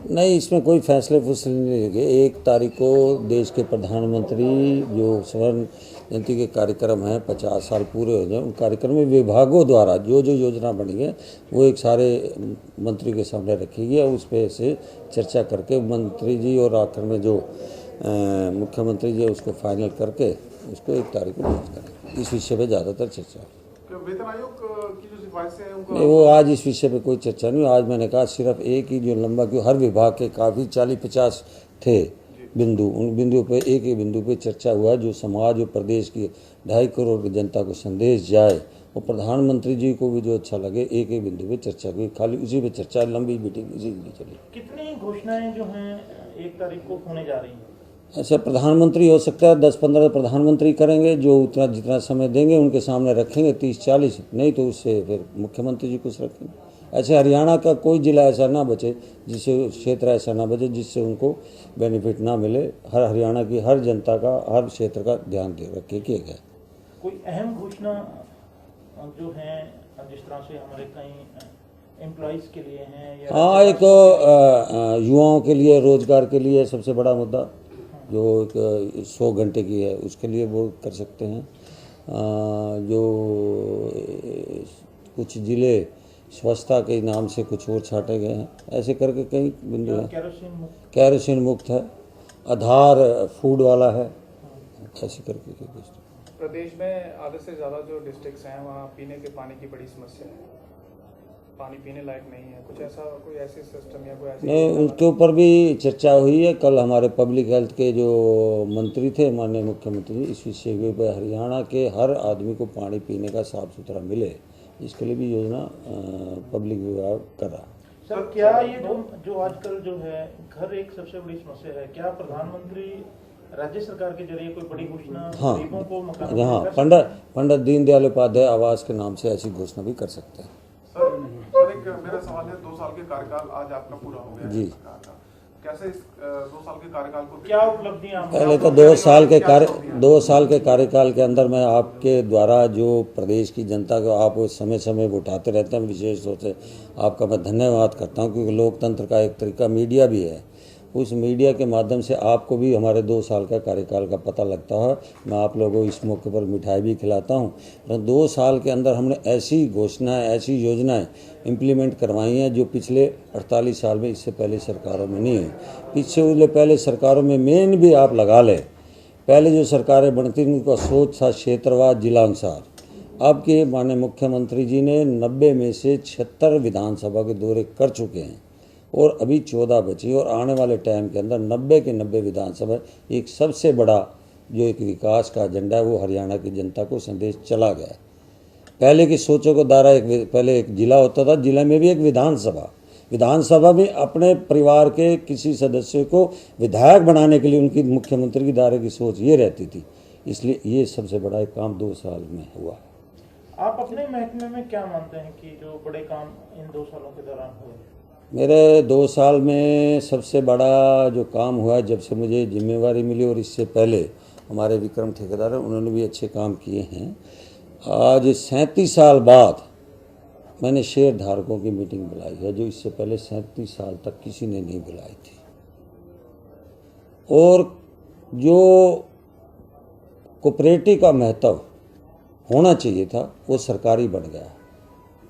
नहीं, इसमें कोई फैसले फुसले नहीं लगे। 1 तारीख को देश के प्रधानमंत्री जो स्वर्ण जयंती के कार्यक्रम हैं, 50 साल पूरे हो जाए, उन कार्यक्रम में विभागों द्वारा जो जो योजना बनी है वो एक सारे मंत्री के सामने रखी गई है। उस पर से चर्चा करके मंत्री जी और आखिर में जो मुख्यमंत्री जी उसको फाइनल करके उसको 1 तारीख को लॉन्च करेंगे। इस विषय पर ज़्यादातर चर्चा वेतन आयोग की जो सिफारिशें हैं उनको नहीं, वो आज इस विषय पे कोई चर्चा नहीं। आज मैंने कहा सिर्फ एक ही जो लंबा, क्यों हर विभाग के काफ़ी 40-50 थे बिंदु, उन बिंदुओं पे एक ही बिंदु पे चर्चा हुआ जो समाज और प्रदेश की 2.5 करोड़ की जनता को संदेश जाए और प्रधानमंत्री जी को भी जो अच्छा लगे, एक ही बिंदु पे चर्चा हुई। खाली उसी पे चर्चा, लंबी मीटिंग इसी के लिए चली। कितनी घोषणाएं जो हैं 1 तारीख को होने जा रही हैं? ऐसा प्रधानमंत्री हो सकता है 10-15 प्रधानमंत्री करेंगे, जो उतना जितना समय देंगे उनके सामने रखेंगे 30-40, नहीं तो उससे फिर मुख्यमंत्री जी कुछ रखेंगे। ऐसे हरियाणा का कोई जिला ऐसा ना बचे, जिससे क्षेत्र ऐसा ना बचे जिससे उनको बेनिफिट ना मिले। हर हरियाणा की हर जनता का, हर क्षेत्र का ध्यान दे रखे किया गया। कोई अहम घोषणा जो है जिस तरह से हमारे कई एम्प्लॉइज के लिए हैं या हाँ, एक तो युवाओं के लिए रोजगार के लिए सबसे बड़ा मुद्दा जो 100 घंटे की है, उसके लिए वो कर सकते हैं। जो कुछ ज़िले स्वच्छता के नाम से कुछ और छाटे गए हैं, ऐसे करके कई बिंदु हैं। कैरोसिन मुक्त है, आधार फूड वाला है, ऐसे करके कुछ। प्रदेश में आधे से ज़्यादा जो डिस्ट्रिक्ट्स हैं वहाँ पीने के पानी की बड़ी समस्या है, पानी पीने लायक नहीं है। कुछ ऐसा, कोई ऐसी सिस्टम या कोई ऐसी नहीं, उनके ऊपर भी चर्चा हुई है। कल हमारे पब्लिक हेल्थ के जो मंत्री थे, माननीय मुख्यमंत्री, इस विषय पे हरियाणा के हर आदमी को पानी पीने का साफ सुथरा मिले, इसके लिए भी योजना पब्लिक विभाग कर रहा है। सर, क्या ये जो आजकल जो है घर एक सबसे बड़ी समस्या है, क्या प्रधानमंत्री राज्य सरकार के जरिए कोई बड़ी घोषणा गरीबों को मकान? हाँ, पंडित दीनदयाल उपाध्याय आवास के नाम से ऐसी घोषणा भी कर सकते हैं। सर, एक मेरा सवाल है, 2 साल के कार्यकाल आज आपका पूरा हो गया जी। कैसे इस 2 साल के कार्यकाल को क्या उपलब्धियां? पहले तो 2 साल के कार्यकाल के अंदर मैं आपके द्वारा जो प्रदेश की जनता को आप समय समय उठाते रहते हैं, विशेष तौर से आपका मैं धन्यवाद करता हूं, क्योंकि लोकतंत्र का एक तरीका मीडिया भी है। उस मीडिया के माध्यम से आपको भी हमारे 2 साल का कार्यकाल का पता लगता है। मैं आप लोगों को इस मौके पर मिठाई भी खिलाता हूं। तो 2 साल के अंदर हमने ऐसी घोषणाएं, ऐसी योजनाएं इम्प्लीमेंट करवाई हैं जो पिछले 48 साल में इससे पहले सरकारों में नहीं है। पहले सरकारों में मेन भी आप लगा लें, पहले जो सरकारें बनती थी उनका सोच था क्षेत्रवाद, जिलानुसार। अब के माननीय मुख्यमंत्री जी ने 90 में से 76 विधानसभा के दौरे कर चुके हैं और अभी 14 बची, और आने वाले टाइम के अंदर 90 के 90 विधानसभा एक सबसे बड़ा जो एक विकास का एजेंडा है वो हरियाणा की जनता को संदेश चला गया है। पहले की सोचों को दायरा पहले एक जिला होता था, जिला में भी एक विधानसभा में अपने परिवार के किसी सदस्य को विधायक बनाने के लिए उनकी मुख्यमंत्री की दायरे की सोच ये रहती थी। इसलिए ये सबसे बड़ा एक काम 2 साल में हुआ है। आप अपने महकमे में क्या मानते हैं कि जो बड़े काम इन 2 सालों के दौरान हुए? मेरे 2 साल में सबसे बड़ा जो काम हुआ, जब से मुझे जिम्मेवारी मिली और इससे पहले हमारे विक्रम ठेकेदार हैं, उन्होंने भी अच्छे काम किए हैं। आज 37 साल बाद मैंने शेयर धारकों की मीटिंग बुलाई है, जो इससे पहले 37 साल तक किसी ने नहीं बुलाई थी। और जो कोऑपरेटिव का महत्व होना चाहिए था वो सरकारी बन गया।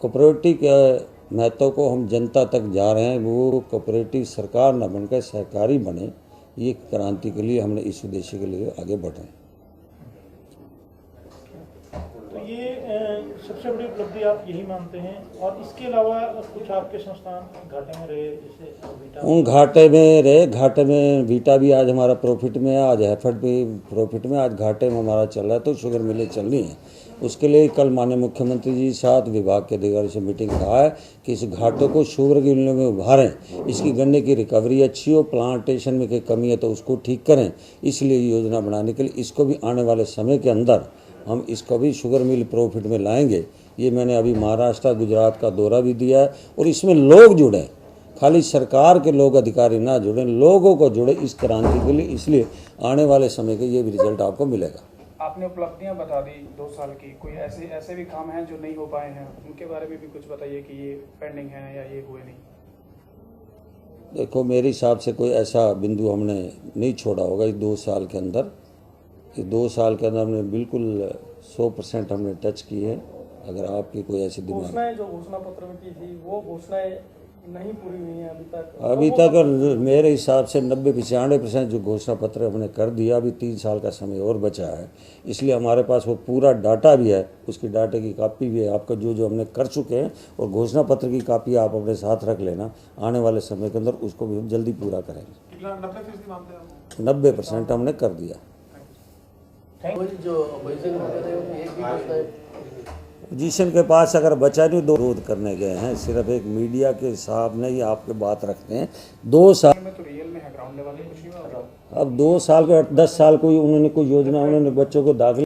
कोऑपरेटिव के महत्व को हम जनता तक जा रहे हैं, वो कोऑपरेटिव सरकार न बनकर सहकारी बने। ये क्रांति के लिए हमने इस उद्देश्य के लिए आगे बढ़ रहे हैं। तो ये सबसे बड़ी उपलब्धि आप यही मानते हैं? और इसके अलावा कुछ आपके संस्थान घाटे में रहे, जैसे उन घाटे में वीटा भी आज हमारा प्रॉफिट में है, आज हैफर्ड भी प्रॉफिट में, आज घाटे में हमारा चल रहा है। तो शुगर मिलें चल रही हैं। उसके लिए कल माननीय मुख्यमंत्री जी साथ विभाग के अधिकारियों से मीटिंग कहा है कि इस घाटों को शुगर की मिलों में उभारें, इसकी गन्ने की रिकवरी अच्छी हो, प्लांटेशन में कोई कमी है तो उसको ठीक करें। इसलिए योजना बनाने के लिए इसको भी आने वाले समय के अंदर हम इसको भी शुगर मिल प्रॉफिट में लाएंगे। ये मैंने अभी महाराष्ट्र, गुजरात का दौरा भी दिया है और इसमें लोग जुड़े, खाली सरकार के लोग अधिकारी ना जुड़े, लोगों को जुड़े इस क्रांति के लिए। इसलिए आने वाले समय के ये भी रिजल्ट आपको मिलेगा। आपने उपलब्धियां बता दी 2 साल की, कोई ऐसे भी काम हैं जो नहीं हो पाए हैं, उनके बारे में भी कुछ बताइए कि ये पेंडिंग है या ये हुए नहीं। देखो मेरे हिसाब से कोई ऐसा बिंदु हमने नहीं छोड़ा होगा इस 2 साल के अंदर। इस 2 साल के अंदर हमने बिल्कुल 100% हमने टच की है। अगर आपकी कोई ऐसी दिमाग घोषणाएं जो घोषणा पत्र में की थी वो घोषणाएं नहीं पूरी हुई हैं अभी तक मेरे हिसाब से 90-95% जो घोषणा पत्र हमने कर दिया। अभी 3 साल का समय और बचा है, इसलिए हमारे पास वो पूरा डाटा भी है, उसकी डाटा की कॉपी भी है आपका जो जो हमने कर चुके हैं, और घोषणा पत्र की कॉपी आप अपने साथ रख लेना। आने वाले समय के अंदर उसको भी हम जल्दी पूरा करेंगे। 90% हमने कर दिया। पोजीशन के पास अगर बचा नहीं, 2 विरोध करने गए हैं, सिर्फ एक मीडिया के सामने ही आपके बात रखते हैं। 2 साल में तो रियल में है, ग्राउंड लेवल में कुछ नहीं हो रहा। अब 2 साल के 10 साल कोई उन्होंने कोई योजना, उन्होंने बच्चों को दाखिला